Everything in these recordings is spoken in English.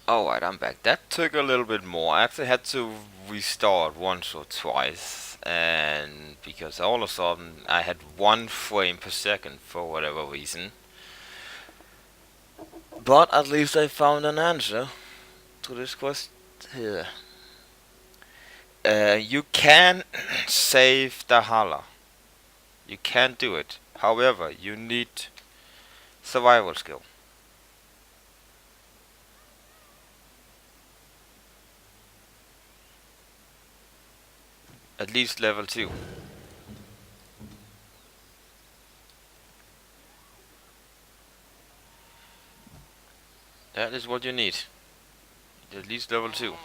Alright, I'm back. That took a little bit more. I actually had to restart once or twice, and because all of a sudden I had 1 frame per second for whatever reason. But at least I found an answer to this question here. You can save the Hala. You can do it. However, you need survival skill. At least level 2. That is what you need. At least level 2.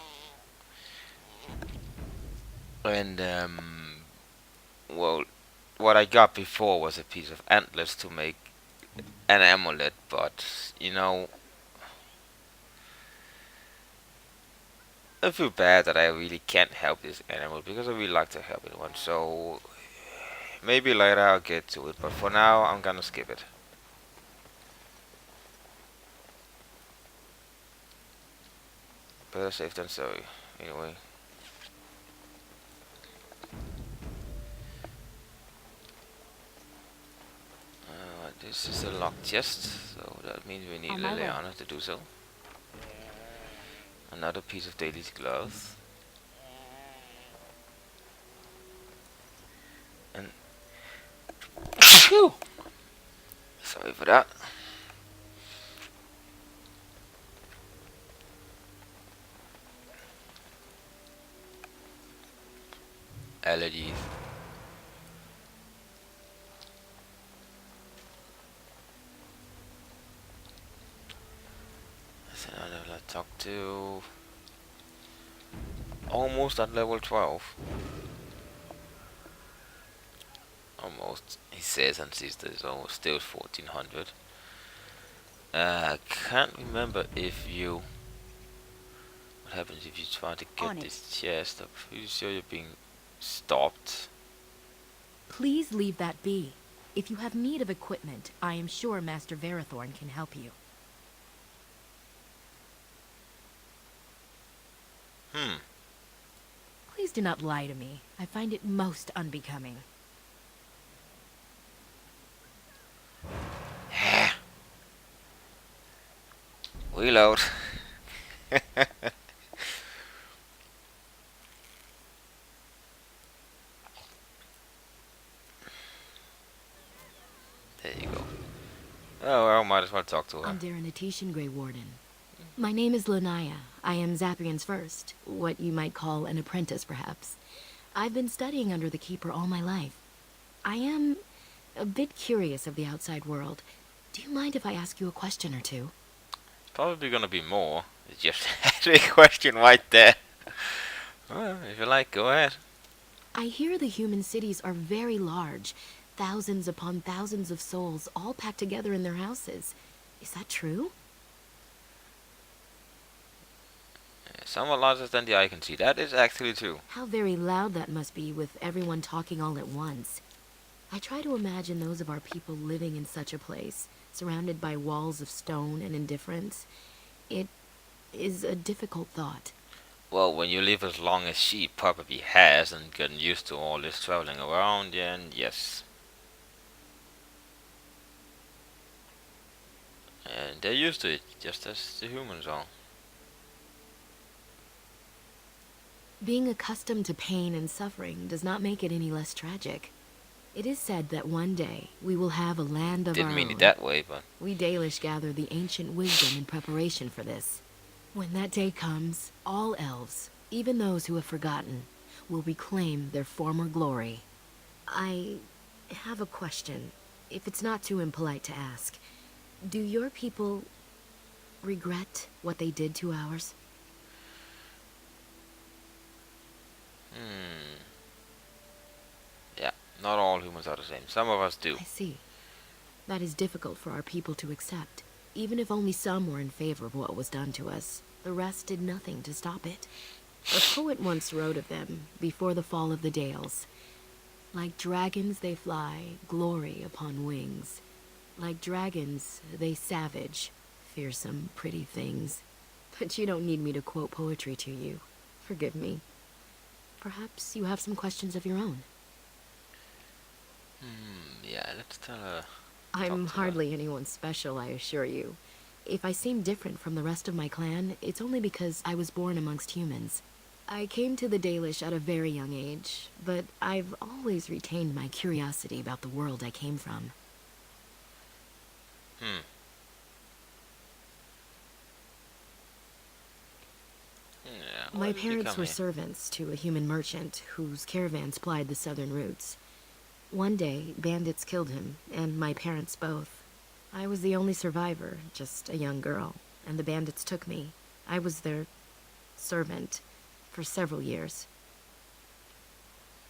And, well, what I got before was a piece of antlers to make an amulet, but, I feel bad that I really can't help this animal because I really like to help it one. So maybe later I'll get to it, but for now I'm gonna skip it. Better safe than sorry. Anyway. This is a locked chest, so that means we need Liliana to do so. Another piece of Daily's gloves. And phew! Sorry for that. Allergies. That's another level I talked to. Almost at level 12. Almost. He says and sees that it's almost still 1400. I can't remember if you. What happens if you try to get this chest? I'm pretty sure you're being stopped. Please leave that be. If you have need of equipment, I am sure Master Verathorn can help you. Please do not lie to me. I find it most unbecoming. Reload. There you go. Oh, well, might as well talk to her. I'm Daranatishan, Grey Warden. My name is Lanaya. I am Zapian's first. What you might call an apprentice, perhaps. I've been studying under the Keeper all my life. I am a bit curious of the outside world. Do you mind if I ask you a question or two? Probably gonna be more. It's just a question right there. Well, if you like, go ahead. I hear the human cities are very large. Thousands upon thousands of souls all packed together in their houses. Is that true? Somewhat larger than the eye can see. That is actually true. How very loud that must be with everyone talking all at once. I try to imagine those of our people living in such a place, surrounded by walls of stone and indifference. It is a difficult thought. Well, when you live as long as she probably has and gotten used to all this traveling around, then yes. And they're used to it, just as the humans are. Being accustomed to pain and suffering does not make it any less tragic. It is said that one day we will have a land of our own. Didn't mean it that way, but We Dalish gather the ancient wisdom in preparation for this. When that day comes, all elves, even those who have forgotten, will reclaim their former glory. I have a question, if it's not too impolite to ask. Do your people regret what they did to ours? yeah, not all humans are the same. Some of us do. I see. That is difficult for our people to accept. Even if only some were in favor of what was done to us, the rest did nothing to stop it. A poet once wrote of them, before the fall of the Dales. Like dragons they fly, glory upon wings. Like dragons, they savage, fearsome, pretty things. But you don't need me to quote poetry to you. Forgive me. Perhaps you have some questions of your own. Yeah, let's tell her. I'm Talk to her. hardly anyone special, I assure you. If I seem different from the rest of my clan, it's only because I was born amongst humans. I came to the Dalish at a very young age, but I've always retained my curiosity about the world I came from. Hmm. Yeah, why My did you parents come were here? servants to a human merchant whose caravans plied the southern routes. One day, bandits killed him, and my parents both. I was the only survivor, just a young girl, and the bandits took me. I was their servant for several years.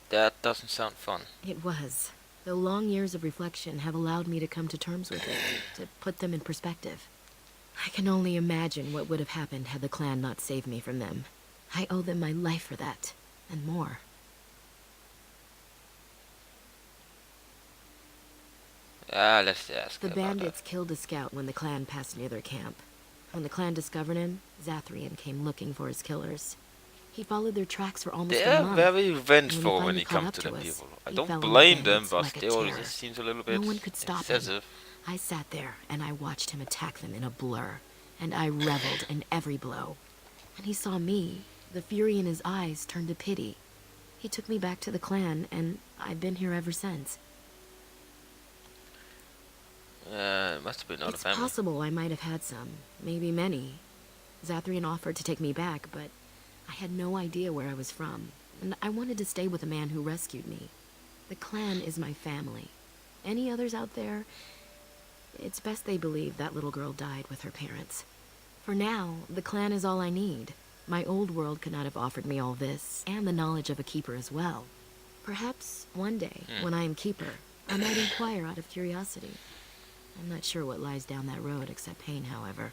That doesn't sound fun. It was. The long years of reflection have allowed me to come to terms with it, to put them in perspective. I can only imagine what would have happened had the clan not saved me from them. I owe them my life for that, and more. Let's ask The her about bandits killed a scout when the clan passed near their camp. When the clan discovered him, Zathrian came looking for his killers. He followed their tracks for almost a They're month. very And when he vengeful when finally it caught comes up to to them us, people. I he don't fell on the blame them, bandits but like a still, it terror. just seems a little No bit one could stop him. excessive. I sat there and I watched him attack them in a blur, and I reveled in every blow. When he saw me, the fury in his eyes turned to pity. He took me back to the clan, and I've been here ever since. It must have been not a It's family. possible I might have had some, maybe many. Zathrian offered to take me back, but I had no idea where I was from, and I wanted to stay with the man who rescued me. The clan is my family. Any others out there? It's best they believe that little girl died with her parents. For now, the clan is all I need. My old world could not have offered me all this, and the knowledge of a keeper as well. Perhaps one day, when I am keeper, I might inquire out of curiosity. I'm not sure what lies down that road except pain, however.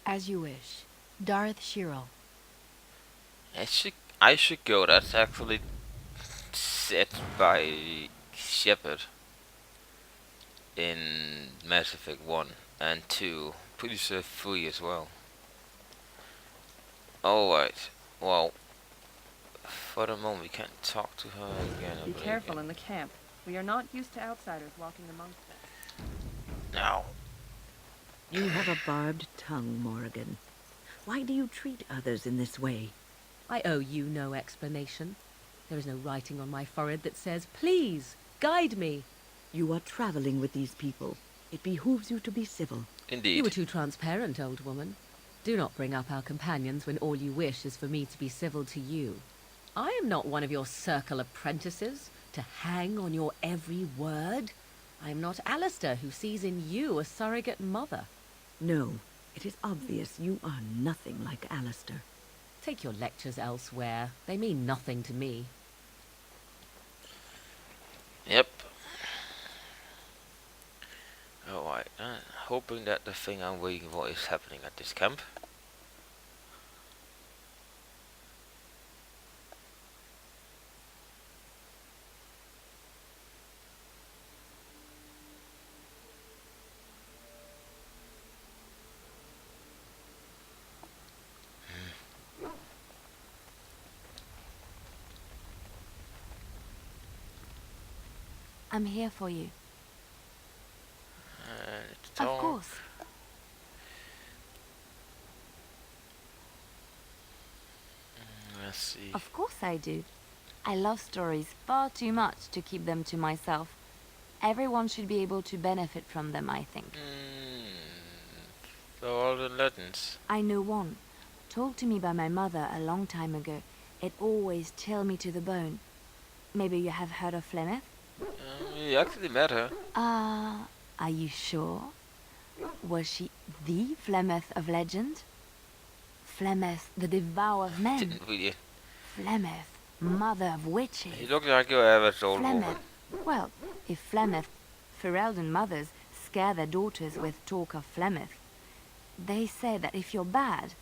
As you wish. Darth Shiro. I should go. That's actually set by Shepard in Mass Effect 1 and 2. Pretty sure 3 as well. Alright. Well, for the moment, we can't talk to her again. Be careful in the camp. We are not used to outsiders walking amongst us. Now. You have a barbed tongue, Morrigan. Why do you treat others in this way? I owe you no explanation. There is no writing on my forehead that says, "Please, guide me." You are traveling with these people. It behooves you to be civil. Indeed. You were too transparent, old woman. Do not bring up our companions when all you wish is for me to be civil to you. I am not one of your circle apprentices, to hang on your every word. I am not Alistair, who sees in you a surrogate mother. No, it is obvious you are nothing like Alistair. Take your lectures elsewhere. They mean nothing to me. Yep. Alright. Hoping that the thing I'm waiting for is happening at this camp. I'm here for you. It's Of all- course. Let's see. Of course I do. I love stories far too much to keep them to myself. Everyone should be able to benefit from them, I think. So all the legends. I know one, told to me by my mother a long time ago. It always chilled me to the bone. Maybe you have heard of Flemeth? You actually met her. Are you sure? Was she the Flemeth of legend? Flemeth, the devourer of men. Didn't really. Flemeth, mother of witches. You look like your average old woman. Flemeth. Well, if Flemeth, Ferelden mothers scare their daughters with talk of Flemeth, they say that if you're bad,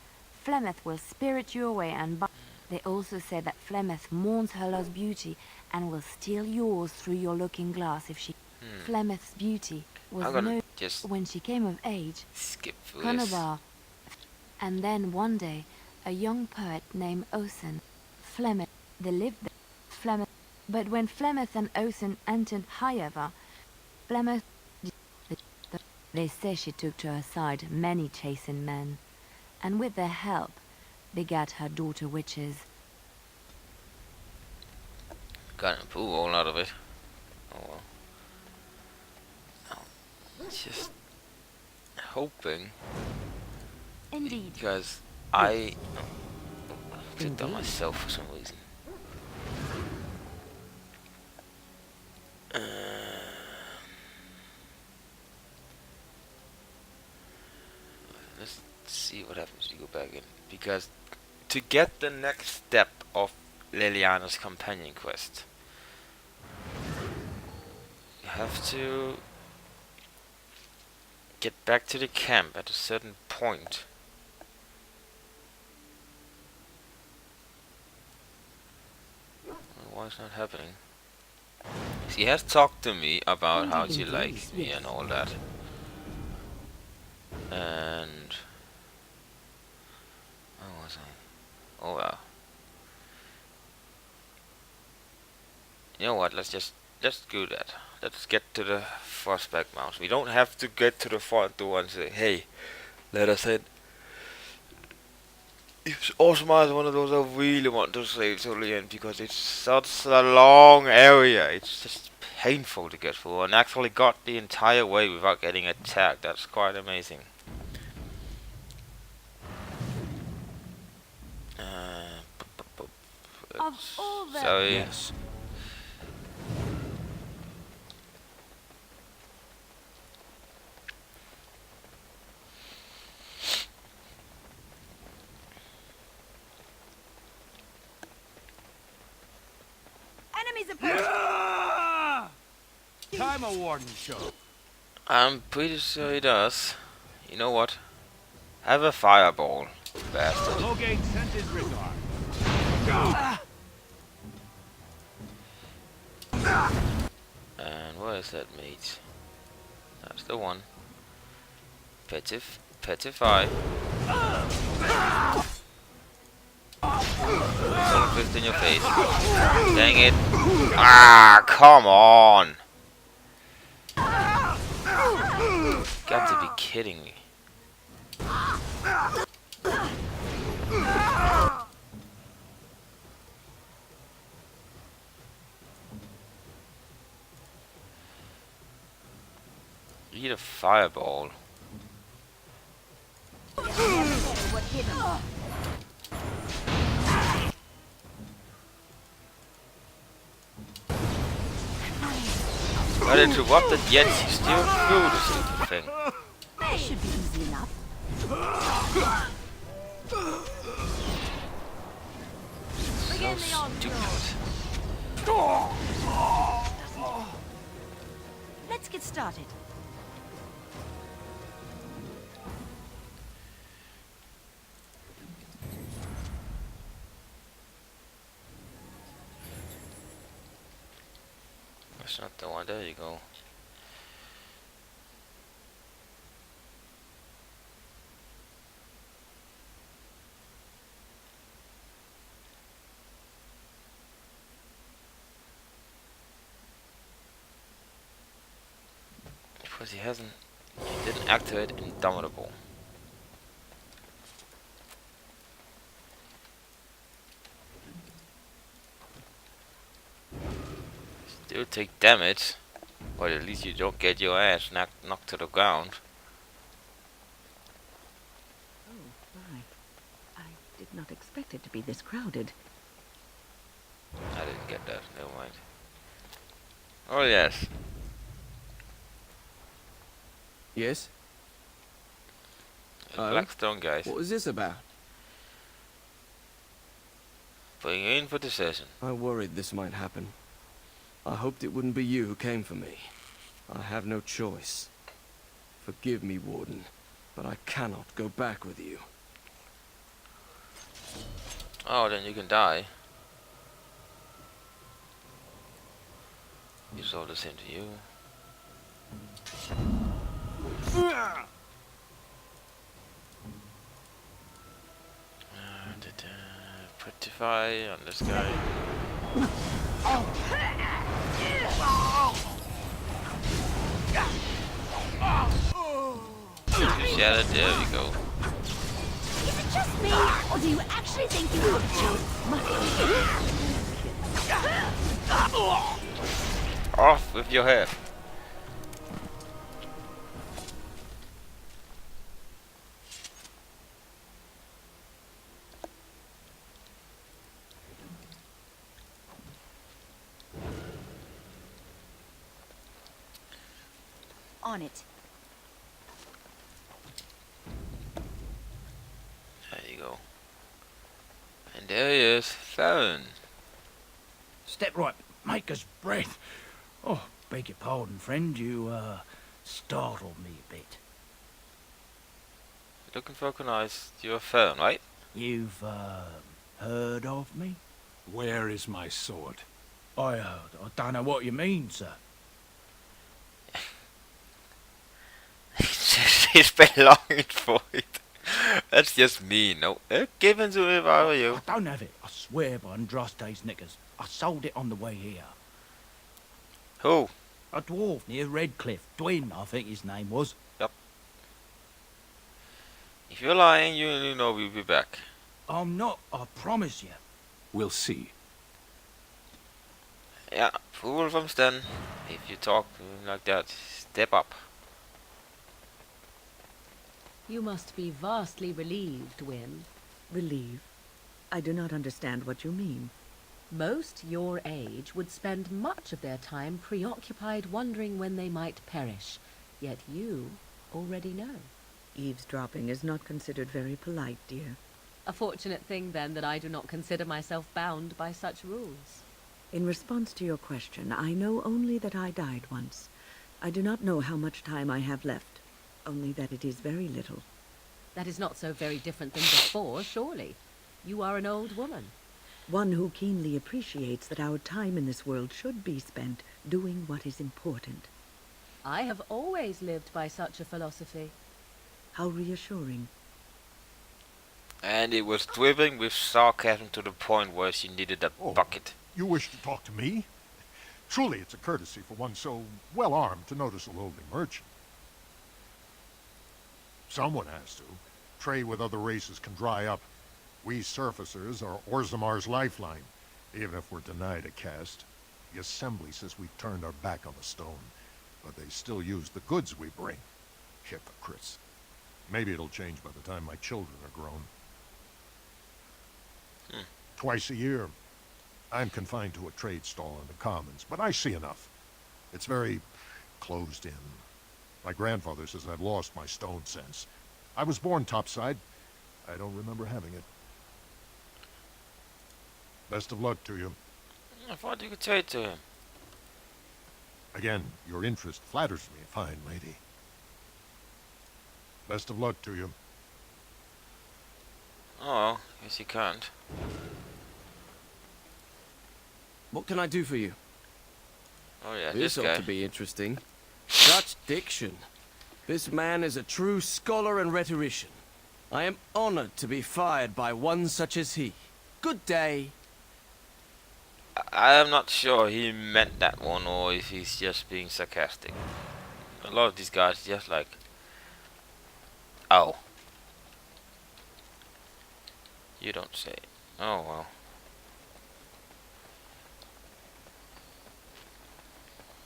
Flemeth will spirit you away and they also say that Flemeth mourns her lost beauty and will steal yours through your looking glass if she... Flemeth's beauty was I'm gonna no... Just When she came of age, skip through this. Conobar, and then one day, a young poet named Osen, Flemeth, they lived there, Flemeth. But when Flemeth and Osen entered Highever, Flemeth, they say she took to her side many chastened men, and with their help, begat her daughter witches. Got an approval out of it. Oh well. Just hoping, Indeed. because I clicked on myself for some reason. Let's see what happens if you go back in, because to get the next step of Liliana's companion quest, you have to get back to the camp at a certain point. Why is not happening? She has talked to me about how she likes me and all that. And where was I? Oh wow. You know what? Let's do that. Let's get to the Frostback Mountain. We don't have to get to the front door and say, "Hey, let us in." It's Osmar is one of those I really want to save totally in, because it's such a long area. It's just painful to get through, and actually got the entire way without getting attacked. That's quite amazing. Of all the Sorry. Yes. enemies approach. Time a warden show. I'm pretty sure he does. You know what? Have a fireball, bastard. Logate sent his regard. And where is that mate? That's the one. Petify. Solar fist in your face. Dang it. Ah, come on. Got to be kidding me. Eat a fireball. Got interrupted, yet he still threw the stupid thing. That should be easy enough. So stupid. Let's get started. That's not the one. There you go. Because he didn't activate Indomitable. Still take damage, but at least you don't get your ass knocked to the ground. Oh, my. I did not expect it to be this crowded. I didn't get that, never mind. Oh yes. Yes? Blackstone guys. What was this about? Putting you in for the session. I worried this might happen. I hoped it wouldn't be you who came for me. I have no choice. Forgive me, Warden, but I cannot go back with you. Oh, then you can die. You saw the same to you. Prettify on this guy. Two shattered, there we go. Is it just me, or do you actually think you have children? Off with your head. On it. There you go. And there he is, Theron. Step right, maker's breath. Oh, beg your pardon, friend. You, startled me a bit. Looking for recognized your Theron, right? You've, heard of me? Where is my sword? I don't know what you mean, sir. He's been longing for it. That's just me, no. Give it to me if I were you. I don't have it. I swear by Andraste's knickers. I sold it on the way here. Who? A dwarf near Redcliffe. Dwyn, I think his name was. Yep. If you're lying, you know we'll be back. I'm not, I promise you. We'll see. Yeah, fool from Sten. If you talk like that, step up. You must be vastly relieved, Wyn. Relieve? I do not understand what you mean. Most your age would spend much of their time preoccupied wondering when they might perish. Yet you already know. Eavesdropping is not considered very polite, dear. A fortunate thing, then, that I do not consider myself bound by such rules. In response to your question, I know only that I died once. I do not know how much time I have left. Only that it is very little. That is not so very different than before, surely. You are an old woman. One who keenly appreciates that our time in this world should be spent doing what is important. I have always lived by such a philosophy. How reassuring. And it was dripping with sarcasm to the point where she needed a Oh. bucket. You wish to talk to me? Truly, it's a courtesy for one so well armed to notice a lowly merchant. Someone has to. Trade with other races can dry up. We surfacers are Orzamar's lifeline, even if we're denied a caste. The Assembly says we've turned our back on the stone, but they still use the goods we bring. Hypocrites. Maybe it'll change by the time my children are grown. Twice a year, I'm confined to a trade stall in the Commons, but I see enough. It's very closed in. My grandfather says I've lost my stone sense. I was born topside. I don't remember having it. Best of luck to you. I thought you could trade to him. Again, your interest flatters me, fine lady. Best of luck to you. Oh, guess you can't. What can I do for you? Oh yeah, This this ought guy. to be interesting. Dutch diction. This man is a true scholar and rhetorician. I am honored to be fired by one such as he. Good day. I am not sure he meant that one or if he's just being sarcastic. A lot of these guys just like, oh, you don't say. Oh well.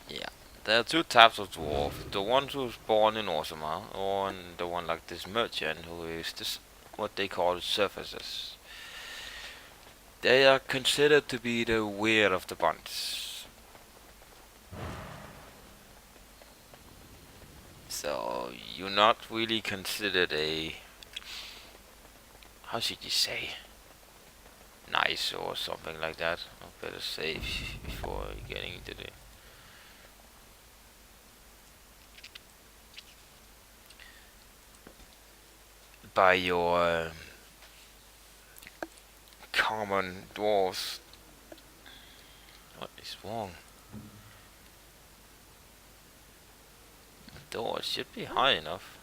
Yeah, there are two types of dwarf. The one who's born in Orzammar, or the one like this merchant who is this what they call surfacers. They are considered to be the weird of the bunch. So you're not really considered a, how should you say, nice or something like that. I better say before getting into the by your common dwarves. What is wrong? door. It should be high enough.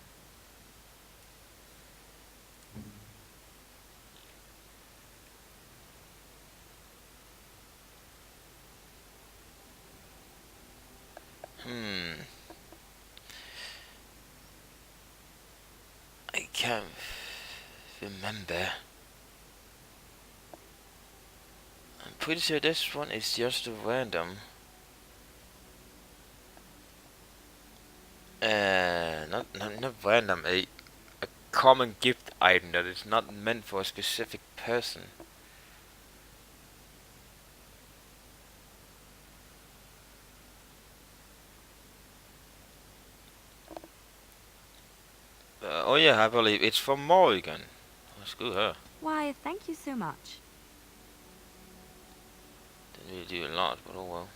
I can't remember. I'm pretty sure this one is just a random. Not random. A common gift item that is not meant for a specific person. Oh yeah, I believe it's from Morrigan. Oh, screw her. Why, thank you so much. Didn't really do a lot, but oh well.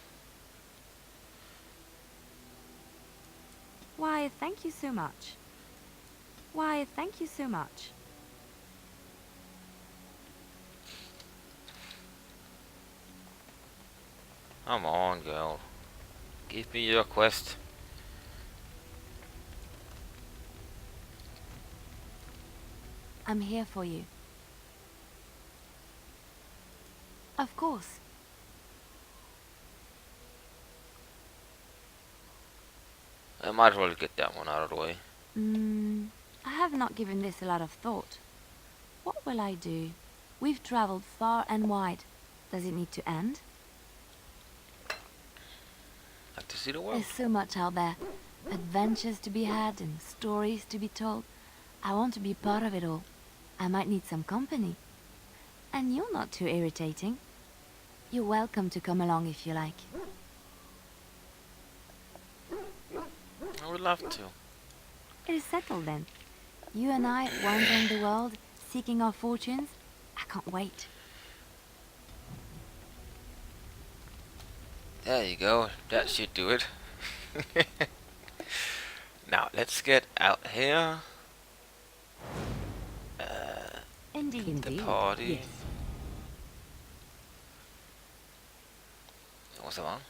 Why, thank you so much. Why, thank you so much. Come on, girl. Give me your quest. I'm here for you. Of course. I might as well get that one out of the way. I have not given this a lot of thought. What will I do? We've traveled far and wide. Does it need to end? Like to see the world. There's so much out there. Adventures to be had and stories to be told. I want to be part of it all. I might need some company. And you're not too irritating. You're welcome to come along if you like. I would love to. It is settled then. You and I wandering the world, seeking our fortunes. I can't wait. There you go. That should do it. Now let's get out here. Indeed. The party. Yes. What's that one?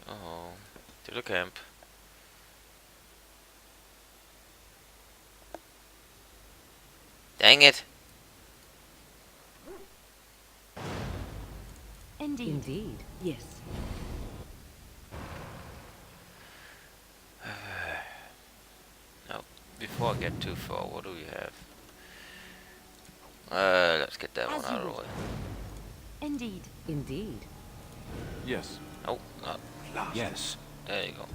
Oh, to the camp. Dang it! Indeed. Indeed. Yes. Now, before I get too far, what do we have? Let's get that As one out you of the way. Indeed. Indeed. Yes. Oh, not. Yes. There you go.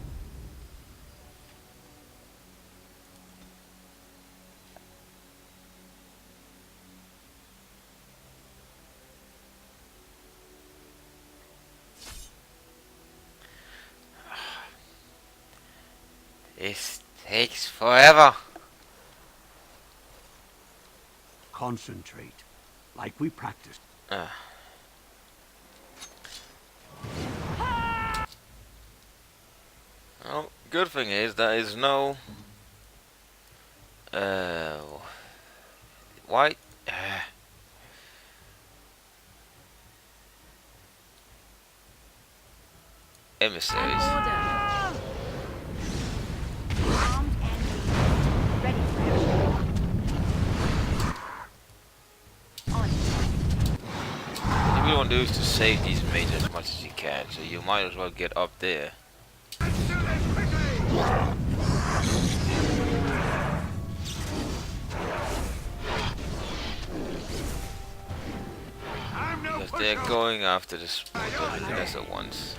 This takes forever. Concentrate, like we practiced. Well, good thing is there is no white emissaries. Armed and ready for action. On. What you really want to do is to save these mages as much as you can, so you might as well get up there. Because they're going after the lesser ones.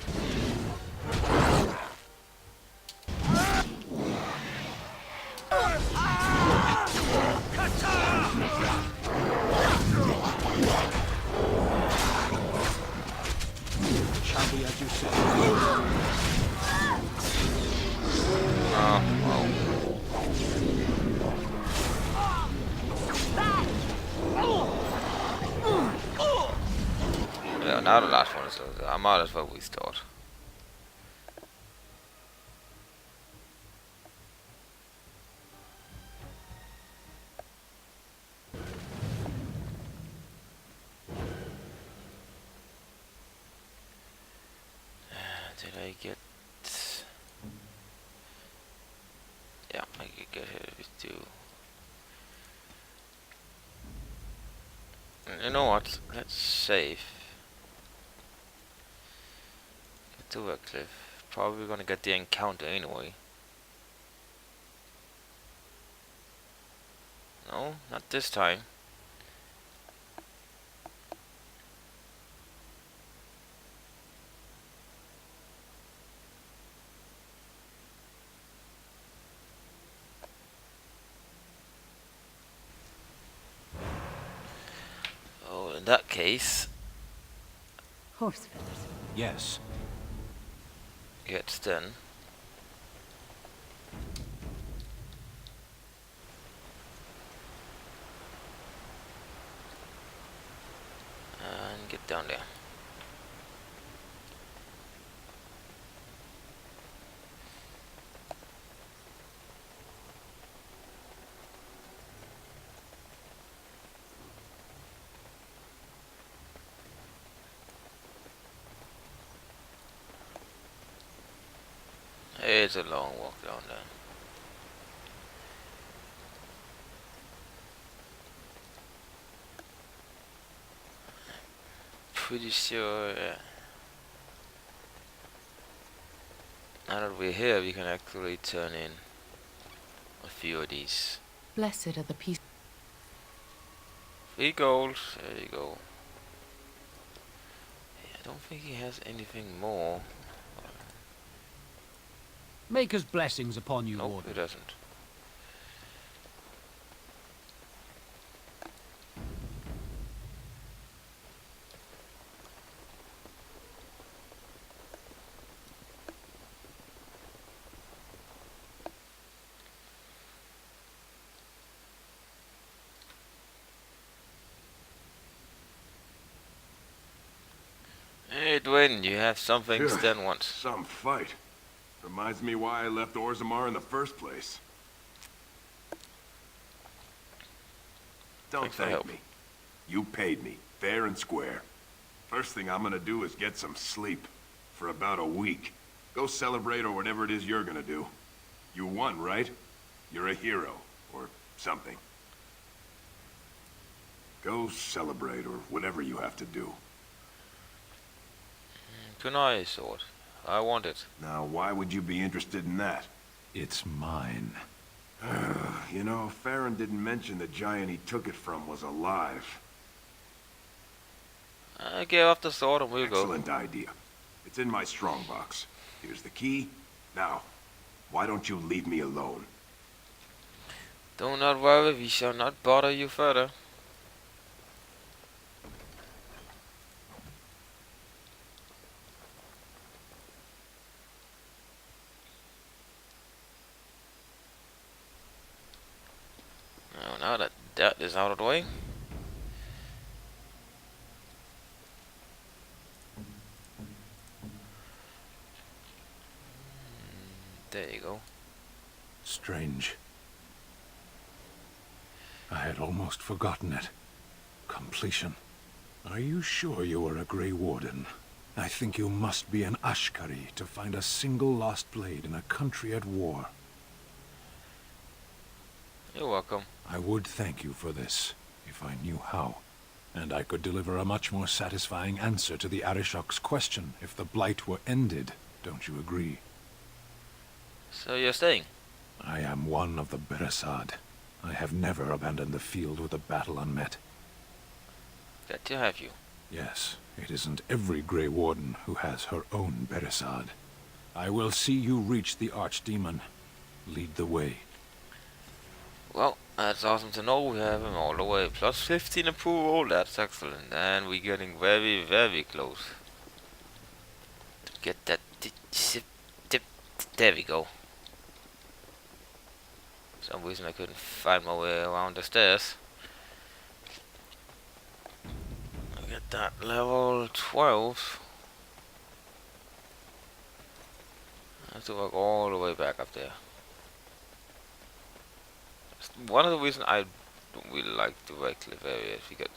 Shall we as you say? Oh, well. Yeah, now the last one is over. I might as well restart. Did I get... Yeah, I could get here with two. You know what? Let's save. Get to Redcliffe. Probably gonna get the encounter anyway. No, not this time. Oh, in that case, Horse feathers. Yes. get Sten. And get down there. It's a long walk down there. Pretty sure now that we're here, we can actually turn in a few of these. Blessed are the peace. 3 goals, there you go. I don't think he has anything more. Maker's blessings upon you, Nope, he Warden. doesn't. Hey Dwayne, you have something Phew, Stan wants. Some fight. Reminds me why I left Orzammar in the first place. Don't Thanks for thank help. me. You paid me, fair and square. First thing I'm gonna do is get some sleep. For about a week. Go celebrate or whatever it is you're gonna do. You won, right? You're a hero. Or something. Go celebrate or whatever you have to do. Kunai sword. I want it. Now, why would you be interested in that? It's mine. You know, Farron didn't mention the giant he took it from was alive. I gave up the sword and we'll go. Excellent idea. It's in my strongbox. Here's the key. Now, why don't you leave me alone? Do not worry, we shall not bother you further. Now that that is out of the way. There you go. Strange. I had almost forgotten it. Completion. Are you sure you are a Grey Warden? I think you must be an Ashkari to find a single lost blade in a country at war. You're welcome. I would thank you for this, if I knew how. And I could deliver a much more satisfying answer to the Arishok's question if the Blight were ended. Don't you agree? So you're staying? I am one of the Beresad. I have never abandoned the field with a battle unmet. Glad to have you. Yes, it isn't every Grey Warden who has her own Beresad. I will see you reach the Archdemon. Lead the way. Well, that's awesome to know. We have him all the way. Plus 15 approval. That's excellent. And we're getting very, very close to get that tip. There we go. For some reason I couldn't find my way around the stairs. I get that level 12. I have to walk all the way back up there. One of the reasons I don't really like the Redcliffe area is because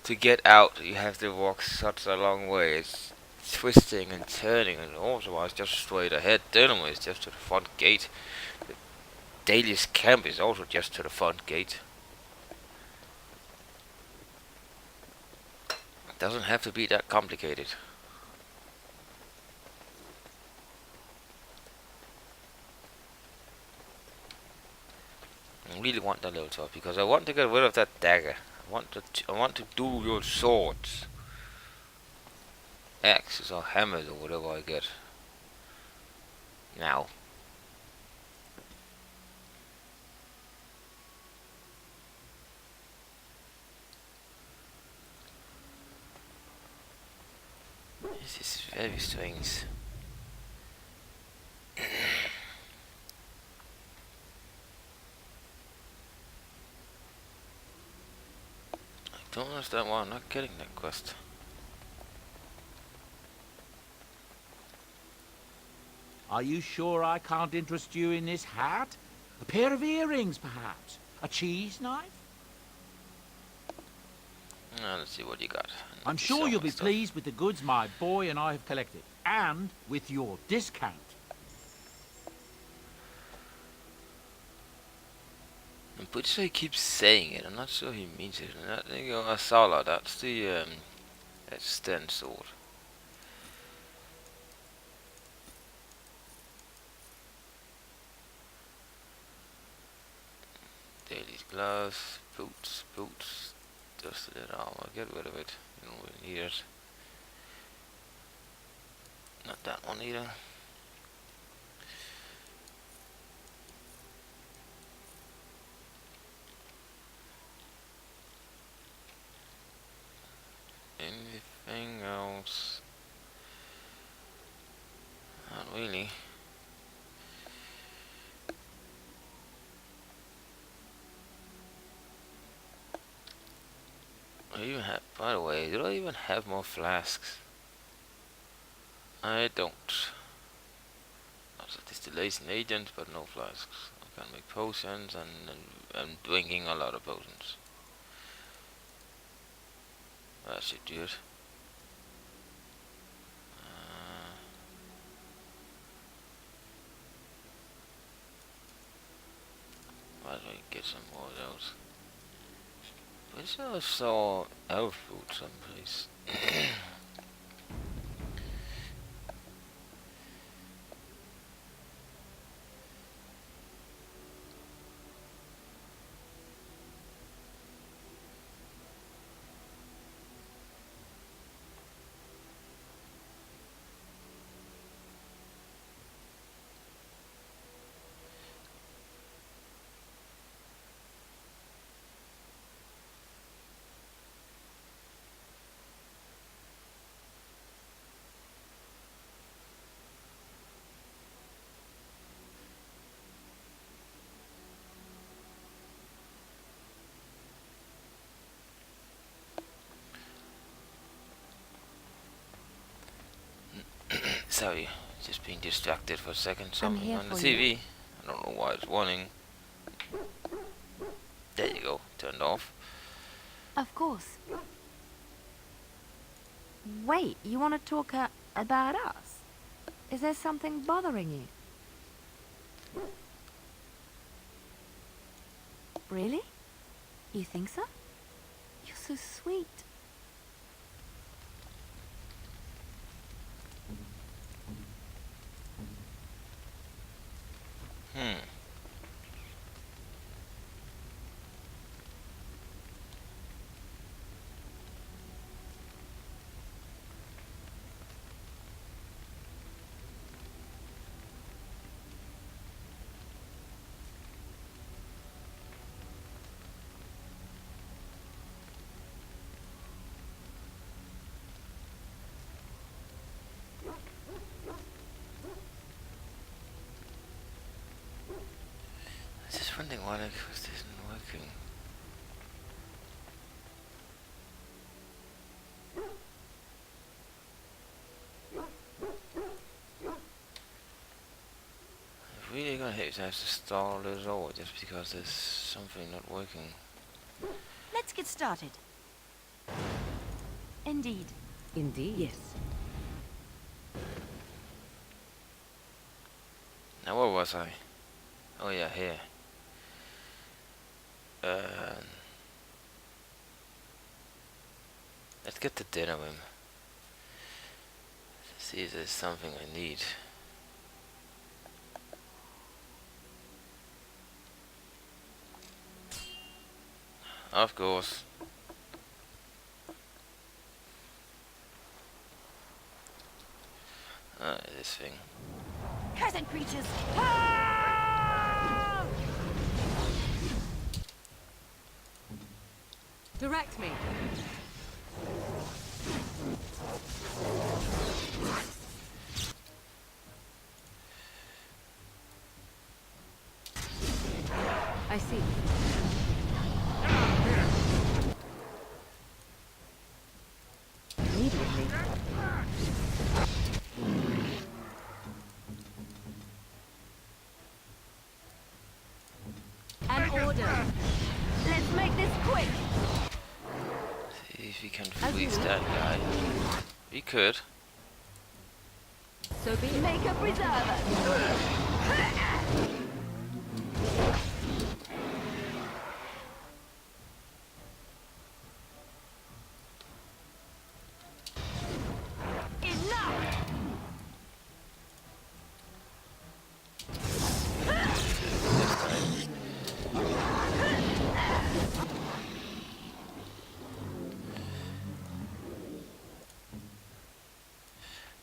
to get out you have to walk such a long way. It's twisting and turning, and also I was just straight ahead. Dynamo is just to the front gate. The Dalish camp is also just to the front gate. It doesn't have to be that complicated. I really want that little top because I want to get rid of that dagger. I want to do your swords, axes or hammers or whatever I get. Now. This is very strange. I don't understand why I'm not getting that quest. Are you sure I can't interest you in this hat? A pair of earrings, perhaps? A cheese knife? Let's see what you got. I'm sure you'll be pleased with the goods my boy and I have collected, and with your discount. I'm pretty sure he keeps saying it. I'm not sure he means it. And that, there you go, Asala. That's the that's Stens sword. Daily gloves, boots, dusted armor. Get rid of it. You don't really need it. Not that one either. Anything else? Not really. I even have, by the way, do I even have more flasks? I don't. Also distillation agent, but no flasks. I can make potions and I'm drinking a lot of potions. That should do it. Why don't I get some more of those? I sure saw elf food someplace. Sorry, just being distracted for a second. Something here on the for TV. you. I don't know why it's warning. There you go, turned off. Of course. Wait, you want to talk about us? Is there something bothering you? Really? You think so? You're so sweet. I was just wondering why the quest isn't working. I'm really gonna hate to have to start all this over just because there's something not working. Let's get started. Indeed. Indeed. Yes. Now where was I? Oh yeah, here. Let's get to dinner with him. See if there's something I need. Of course. This thing. Cursed creatures! Direct me. I see. Immediately. An order. Let's make this quick. See if we can freeze that guy. We could. So be it. Make a preserver. Enough!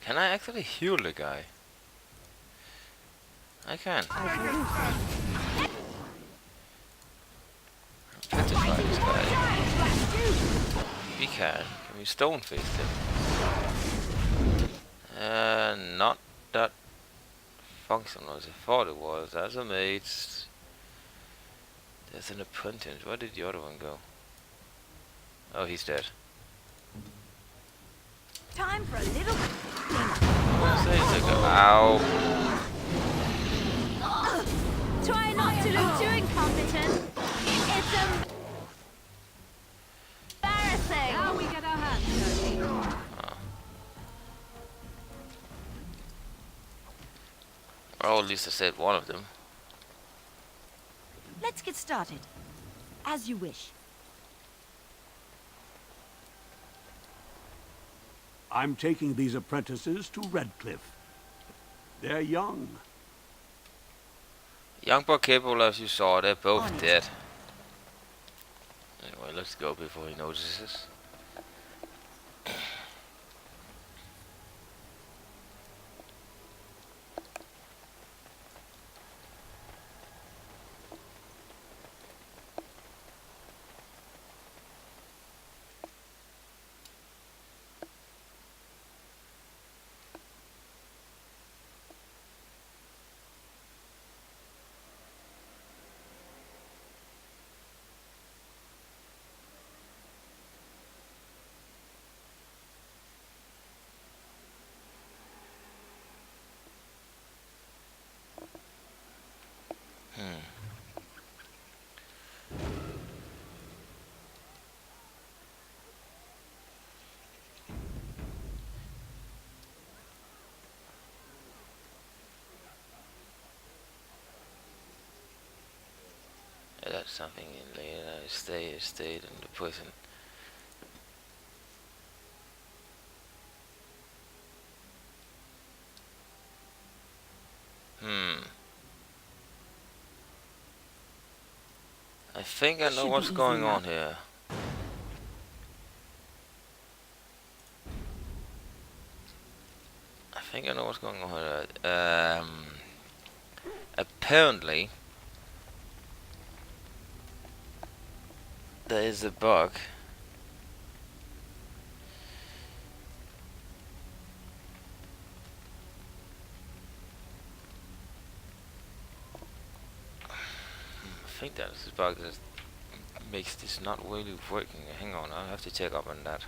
Can I actually heal the guy? I can. Petrify this guy. We can. Can we stone face him? Not that functional as I thought it was. That's a mate. There's an apprentice. Where did the other one go? Oh, he's dead. Time for a little Ow. Try not to look too incompetent. It's embarrassing. Now we get our hands dirty. Or at least I saved one of them. Let's get started. As you wish. I'm taking these apprentices to Redcliffe. They're young. Young but capable, as you saw, they're On both it. dead. Anyway, let's go before he notices. Yeah, that's something in later. Stayed in the prison. I think I know Should what's be going easy on here. I think I know what's going on here. Apparently, there is a bug. I think that is a bug that makes this not really working. Hang on, I'll have to check up on that.